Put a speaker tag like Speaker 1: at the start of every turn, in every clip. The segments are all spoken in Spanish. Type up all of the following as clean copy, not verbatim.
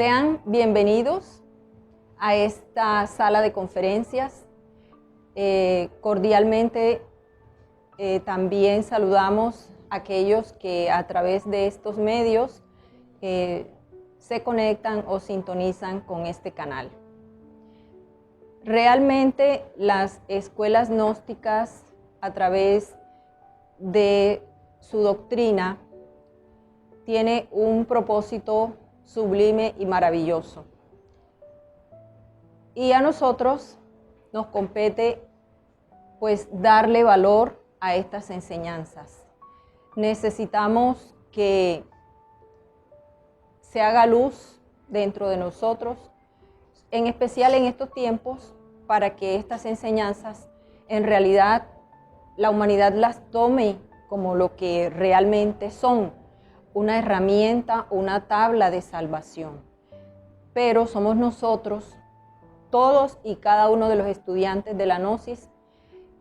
Speaker 1: Sean bienvenidos a esta sala de conferencias. Cordialmente también saludamos a aquellos que a través de estos medios se conectan o sintonizan con este canal. Realmente las escuelas gnósticas, a través de su doctrina, tiene un propósito sublime y maravilloso. Y a nosotros nos compete pues darle valor a estas enseñanzas. Necesitamos que se haga luz dentro de nosotros, en especial en estos tiempos, para que estas enseñanzas en realidad la humanidad las tome como lo que realmente son, una herramienta, una tabla de salvación. Pero somos nosotros, todos y cada uno de los estudiantes de la Gnosis,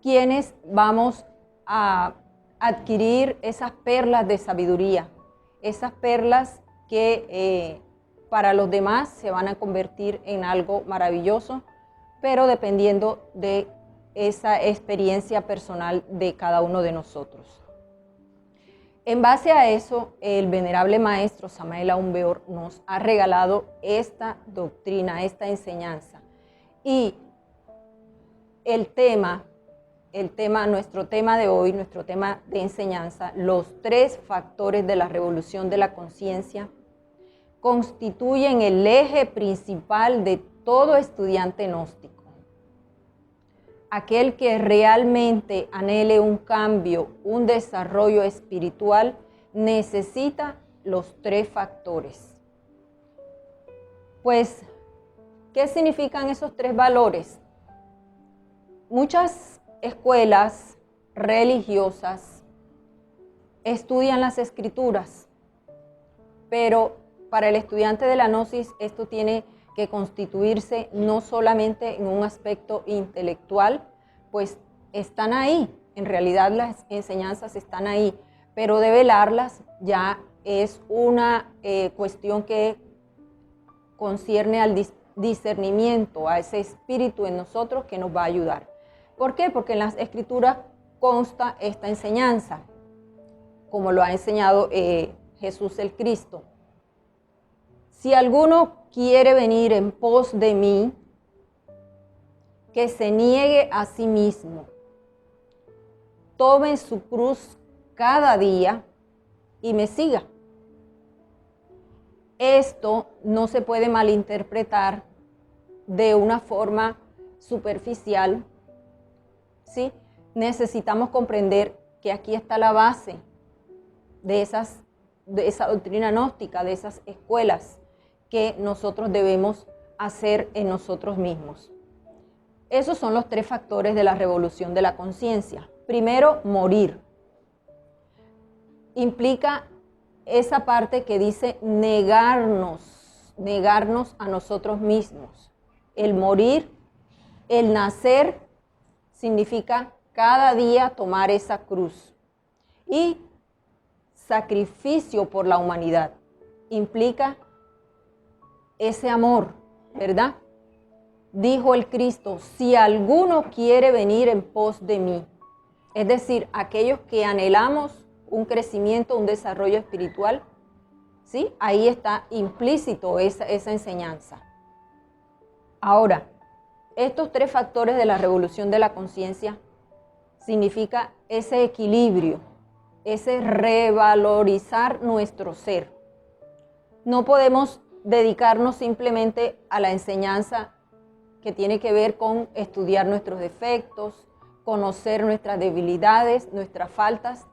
Speaker 1: quienes vamos a adquirir esas perlas de sabiduría, esas perlas que para los demás se van a convertir en algo maravilloso, pero dependiendo de esa experiencia personal de cada uno de nosotros. En base a eso, el venerable maestro Samael Aun Weor nos ha regalado esta doctrina, esta enseñanza. Y nuestro tema de hoy, nuestro tema de enseñanza, los 3 factores de la revolución de la conciencia, constituyen el eje principal de todo estudiante gnóstico. Aquel que realmente anhele un cambio, un desarrollo espiritual, necesita los 3 factores. Pues, ¿qué significan esos 3 valores? Muchas escuelas religiosas estudian las escrituras, pero para el estudiante de la Gnosis esto tiene que constituirse no solamente en un aspecto intelectual, pues están ahí, en realidad las enseñanzas están ahí, pero develarlas ya es una cuestión que concierne al discernimiento, a ese espíritu en nosotros que nos va a ayudar. ¿Por qué? Porque en las escrituras consta esta enseñanza, como lo ha enseñado Jesús el Cristo. Si alguno quiere venir en pos de mí, que se niegue a sí mismo, tome su cruz cada día y me siga. Esto no se puede malinterpretar de una forma superficial, ¿sí? Necesitamos comprender que aquí está la base de esa doctrina gnóstica, de esas escuelas que nosotros debemos hacer en nosotros mismos. Esos son los 3 factores de la revolución de la conciencia. Primero, morir. Implica esa parte que dice negarnos a nosotros mismos. El morir, el nacer, significa cada día tomar esa cruz. Y sacrificio por la humanidad implica ese amor, ¿verdad? Dijo el Cristo, si alguno quiere venir en pos de mí, es decir, aquellos que anhelamos un crecimiento, un desarrollo espiritual, ¿sí? Ahí está implícito esa enseñanza. Ahora, estos 3 factores de la revolución de la conciencia significa ese equilibrio, ese revalorizar nuestro ser. No podemos dedicarnos simplemente a la enseñanza que tiene que ver con estudiar nuestros defectos, conocer nuestras debilidades, nuestras faltas,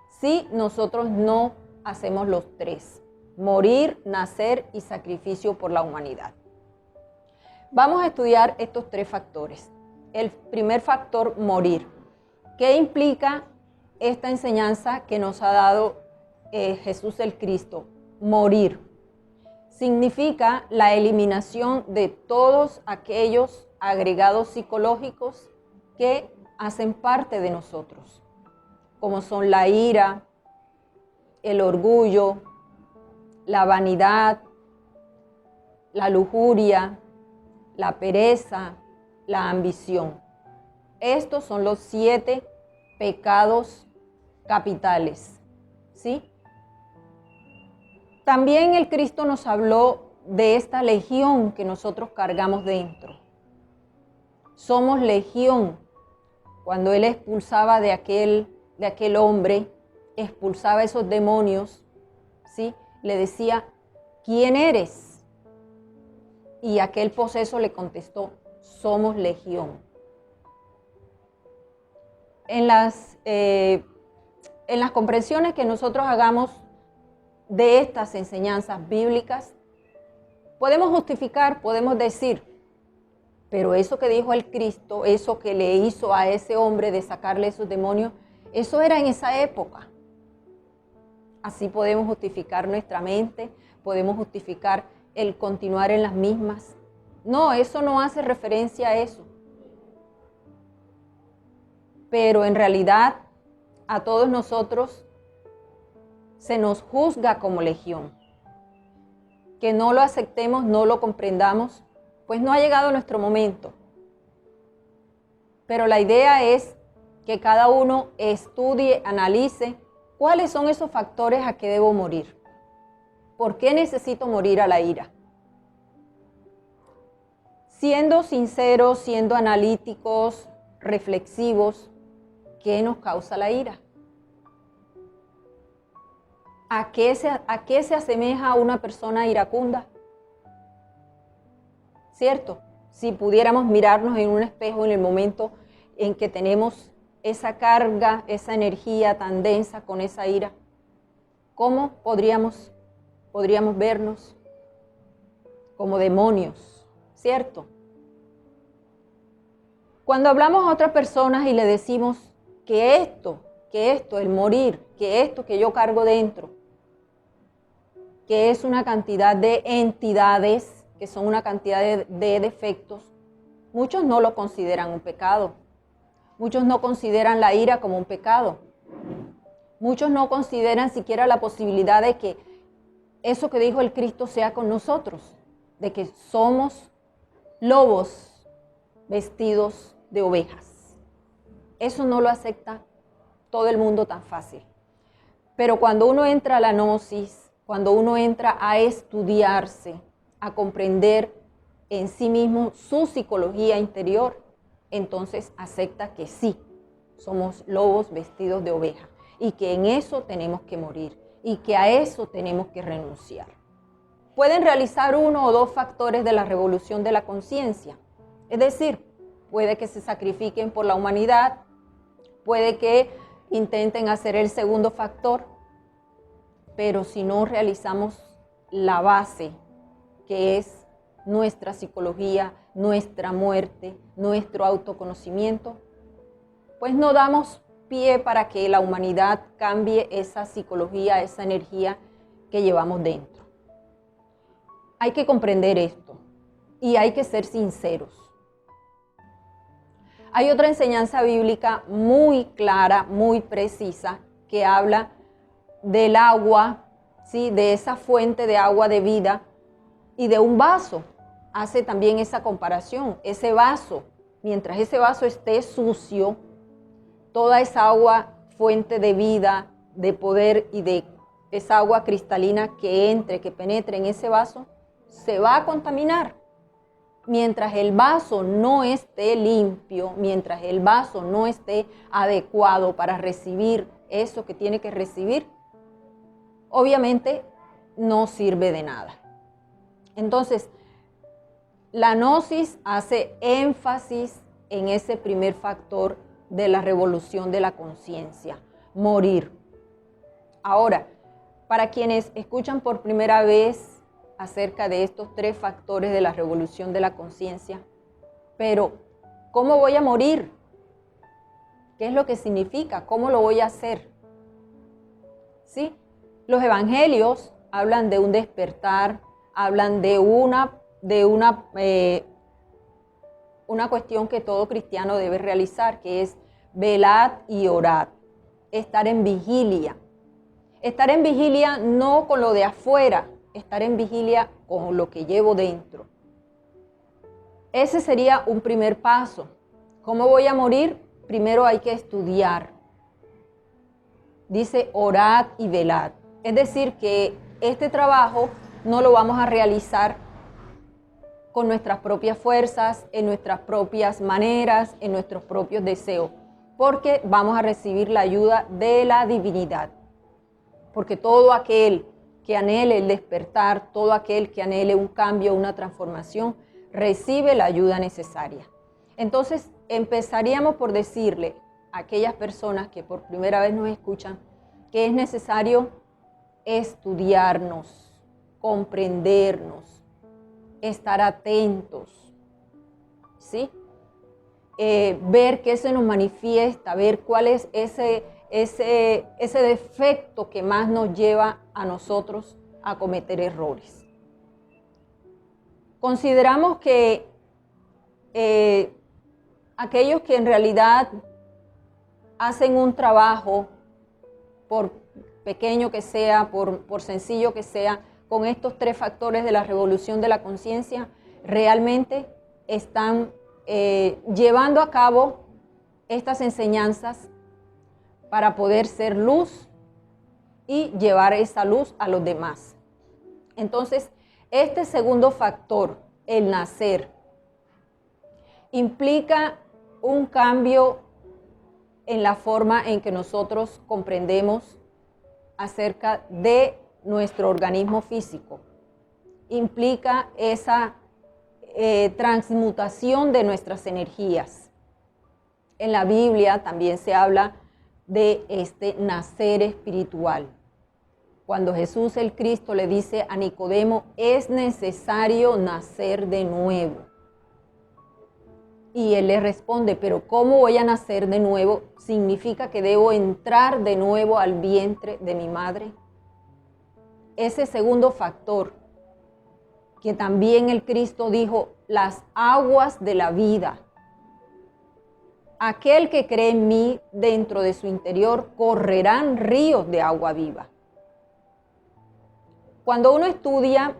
Speaker 1: si nosotros no hacemos los 3, morir, nacer y sacrificio por la humanidad. Vamos a estudiar estos 3 factores. El primer factor, morir. ¿Qué implica esta enseñanza que nos ha dado Jesús el Cristo? Morir. Significa la eliminación de todos aquellos agregados psicológicos que hacen parte de nosotros, como son la ira, el orgullo, la vanidad, la lujuria, la pereza, la ambición. Estos son los 7 pecados capitales, ¿sí? También el Cristo nos habló de esta legión que nosotros cargamos dentro. Somos legión. Cuando Él expulsaba de aquel hombre, expulsaba esos demonios, ¿sí? Le decía, ¿quién eres? Y aquel poseso le contestó, somos legión. En las comprensiones que nosotros hagamos de estas enseñanzas bíblicas, podemos justificar, podemos decir, pero eso que dijo el Cristo, eso que le hizo a ese hombre de sacarle esos demonios, eso era en esa época. Así podemos justificar nuestra mente, podemos justificar el continuar en las mismas. No, eso no hace referencia a eso. Pero en realidad a todos nosotros se nos juzga como legión. Que no lo aceptemos, no lo comprendamos, pues no ha llegado nuestro momento. Pero la idea es que cada uno estudie, analice cuáles son esos factores a que debo morir. ¿Por qué necesito morir a la ira? Siendo sinceros, siendo analíticos, reflexivos, ¿qué nos causa la ira? ¿A qué se asemeja una persona iracunda? ¿Cierto? Si pudiéramos mirarnos en un espejo en el momento en que tenemos esa carga, esa energía tan densa con esa ira, ¿cómo podríamos vernos? Como demonios, ¿cierto? Cuando hablamos a otras personas y le decimos que esto, el morir, que esto que yo cargo dentro, que es una cantidad de entidades, que son una cantidad de defectos, muchos no lo consideran un pecado. Muchos no consideran la ira como un pecado. Muchos no consideran siquiera la posibilidad de que eso que dijo el Cristo sea con nosotros, de que somos lobos vestidos de ovejas. Eso no lo acepta todo el mundo tan fácil. Pero cuando uno entra a la gnosis, cuando uno entra a estudiarse, a comprender en sí mismo su psicología interior, entonces acepta que sí, somos lobos vestidos de oveja y que en eso tenemos que morir y que a eso tenemos que renunciar. Pueden realizar 1 o 2 factores de la revolución de la conciencia, es decir, puede que se sacrifiquen por la humanidad, puede que intenten hacer el segundo factor, pero si no realizamos la base, que es nuestra psicología, nuestra muerte, nuestro autoconocimiento, pues no damos pie para que la humanidad cambie esa psicología, esa energía que llevamos dentro. Hay que comprender esto y hay que ser sinceros. Hay otra enseñanza bíblica muy clara, muy precisa, que habla del agua, ¿sí? De esa fuente de agua de vida y de un vaso. Hace también esa comparación. Ese vaso, mientras ese vaso esté sucio, toda esa agua, fuente de vida, de poder y de esa agua cristalina que entre, que penetre en ese vaso, se va a contaminar. Mientras el vaso no esté limpio, mientras el vaso no esté adecuado para recibir eso que tiene que recibir, obviamente no sirve de nada. Entonces, la gnosis hace énfasis en ese primer factor de la revolución de la conciencia, morir. Ahora, para quienes escuchan por primera vez acerca de estos 3 factores de la revolución de la conciencia, pero ¿cómo voy a morir? ¿Qué es lo que significa? ¿Cómo lo voy a hacer? ¿Sí? Los evangelios hablan de un despertar, hablan de una cuestión que todo cristiano debe realizar, que es velad y orad, estar en vigilia. Estar en vigilia no con lo de afuera, estar en vigilia con lo que llevo dentro. Ese sería un primer paso. ¿Cómo voy a morir? Primero hay que estudiar. Dice, orad y velad. Es decir, que este trabajo no lo vamos a realizar con nuestras propias fuerzas, en nuestras propias maneras, en nuestros propios deseos, porque vamos a recibir la ayuda de la divinidad. Porque todo aquel que anhele el despertar, todo aquel que anhele un cambio, una transformación, recibe la ayuda necesaria. Entonces, empezaríamos por decirle a aquellas personas que por primera vez nos escuchan que es necesario estudiarnos, comprendernos, estar atentos, ¿sí? Ver qué se nos manifiesta, ver cuál es ese defecto que más nos lleva a nosotros a cometer errores. Consideramos que aquellos que en realidad hacen un trabajo, por pequeño que sea, por sencillo que sea, con estos 3 factores de la revolución de la conciencia, realmente están llevando a cabo estas enseñanzas para poder ser luz y llevar esa luz a los demás. Entonces, este segundo factor, el nacer, implica un cambio en la forma en que nosotros comprendemos acerca de nuestro organismo físico. Implica esa transmutación de nuestras energías. En la Biblia también se habla de este nacer espiritual. Cuando Jesús el Cristo le dice a Nicodemo, es necesario nacer de nuevo. Y él le responde, pero ¿cómo voy a nacer de nuevo? ¿Significa que debo entrar de nuevo al vientre de mi madre? Ese segundo factor, que también el Cristo dijo, las aguas de la vida. Aquel que cree en mí, dentro de su interior correrán ríos de agua viva. Cuando uno estudia,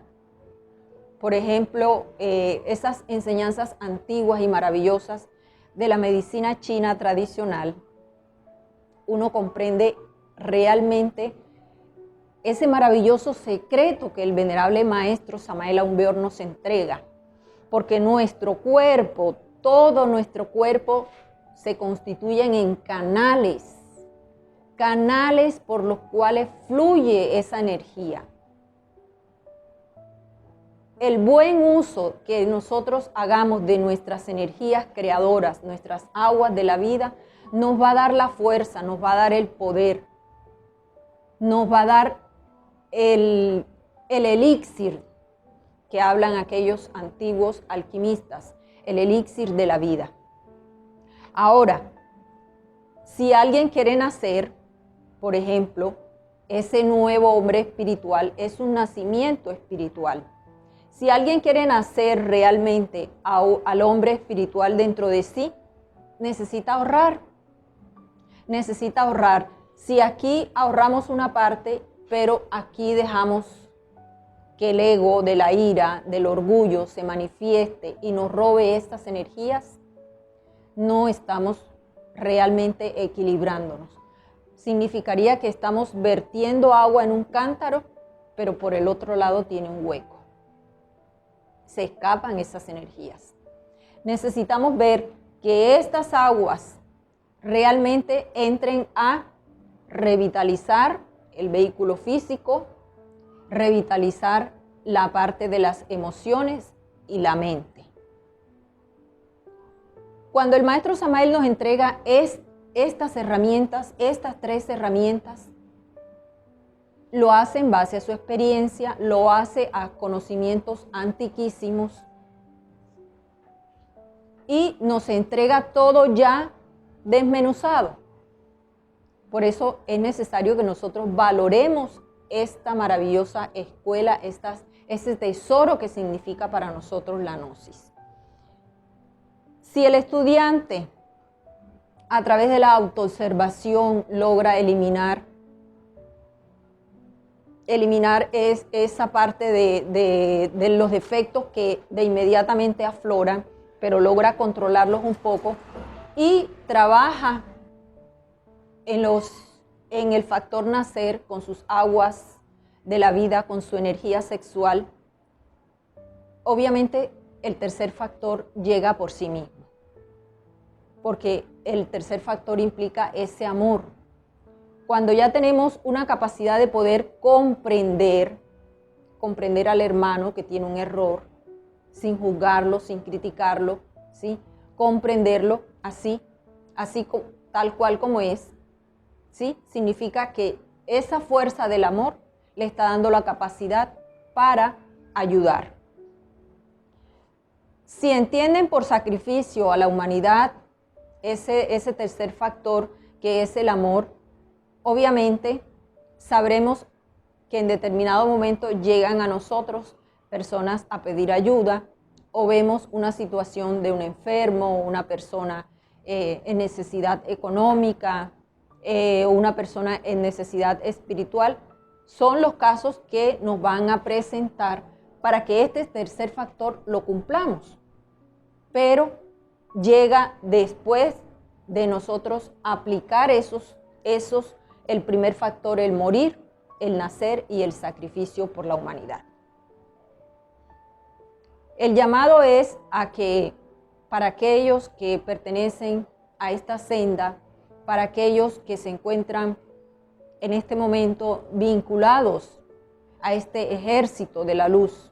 Speaker 1: por ejemplo, esas enseñanzas antiguas y maravillosas de la medicina china tradicional, uno comprende realmente ese maravilloso secreto que el venerable maestro Samael Aun Weor nos entrega. Porque nuestro cuerpo, todo nuestro cuerpo, se constituyen en canales por los cuales fluye esa energía. El buen uso que nosotros hagamos de nuestras energías creadoras, nuestras aguas de la vida, nos va a dar la fuerza, nos va a dar el poder, nos va a dar el elixir que hablan aquellos antiguos alquimistas, el elixir de la vida. Ahora, si alguien quiere nacer, por ejemplo, ese nuevo hombre espiritual es un nacimiento espiritual. Si alguien quiere nacer realmente al hombre espiritual dentro de sí, necesita ahorrar. Necesita ahorrar. Si aquí ahorramos una parte, pero aquí dejamos que el ego de la ira, del orgullo se manifieste y nos robe estas energías, no estamos realmente equilibrándonos. Significaría que estamos vertiendo agua en un cántaro, pero por el otro lado tiene un hueco. Se escapan esas energías. Necesitamos ver que estas aguas realmente entren a revitalizar el vehículo físico, revitalizar la parte de las emociones y la mente. Cuando el maestro Samael nos entrega estas herramientas, estas 3 herramientas, lo hace en base a su experiencia, lo hace a conocimientos antiquísimos y nos entrega todo ya desmenuzado. Por eso es necesario que nosotros valoremos esta maravillosa escuela, ese tesoro que significa para nosotros la gnosis. Si el estudiante a través de la autoobservación logra eliminar eliminar esa parte de los defectos que de inmediatamente afloran, pero logra controlarlos un poco y trabaja en el factor nacer con sus aguas de la vida, con su energía sexual. Obviamente el tercer factor llega por sí mismo, porque el tercer factor implica ese amor. Cuando ya tenemos una capacidad de poder comprender al hermano que tiene un error, sin juzgarlo, sin criticarlo, ¿sí? Comprenderlo así tal cual como es, ¿sí? Significa que esa fuerza del amor le está dando la capacidad para ayudar. Si entienden por sacrificio a la humanidad, ese tercer factor que es el amor, obviamente sabremos que en determinado momento llegan a nosotros personas a pedir ayuda o vemos una situación de un enfermo, una persona en necesidad económica, una persona en necesidad espiritual. Son los casos que nos van a presentar para que este tercer factor lo cumplamos. Pero llega después de nosotros aplicar el primer factor, el morir, el nacer y el sacrificio por la humanidad. El llamado es a que para aquellos que pertenecen a esta senda, para aquellos que se encuentran en este momento vinculados a este ejército de la luz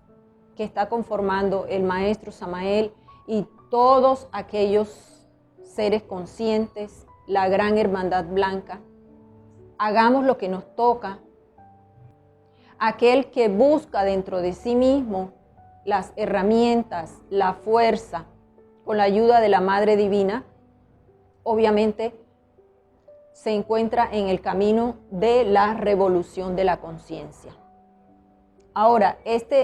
Speaker 1: que está conformando el maestro Samael y todos aquellos seres conscientes, la gran hermandad blanca, hagamos lo que nos toca. Aquel que busca dentro de sí mismo las herramientas, la fuerza, con la ayuda de la Madre Divina, obviamente se encuentra en el camino de la revolución de la conciencia. Ahora, este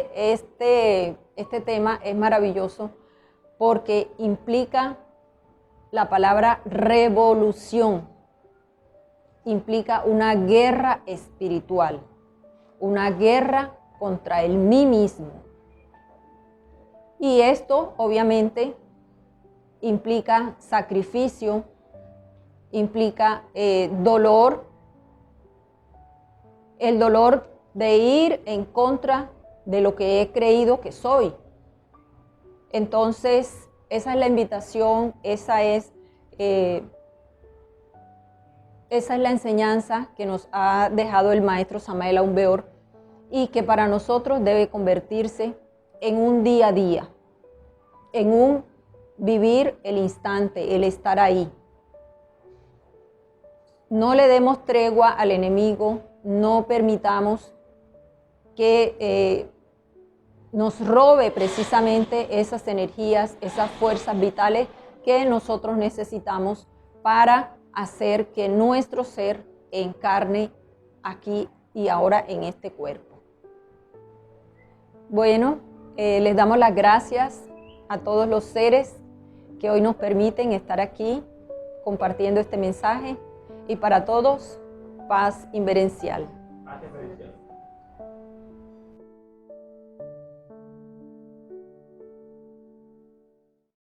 Speaker 1: tema es maravilloso porque implica la palabra revolución, implica una guerra espiritual, una guerra contra el mí mismo. Y esto obviamente implica sacrificio, implica dolor, el dolor de ir en contra de lo que he creído que soy. Entonces, esa es la invitación, esa es la enseñanza que nos ha dejado el maestro Samael Aún Weor y que para nosotros debe convertirse en un día a día, en un vivir el instante, el estar ahí. No le demos tregua al enemigo, no permitamos que nos robe precisamente esas energías, esas fuerzas vitales que nosotros necesitamos para hacer que nuestro ser encarne aquí y ahora en este cuerpo. Bueno, les damos las gracias a todos los seres que hoy nos permiten estar aquí compartiendo este mensaje y para todos, paz inverencial. Paz inverencial.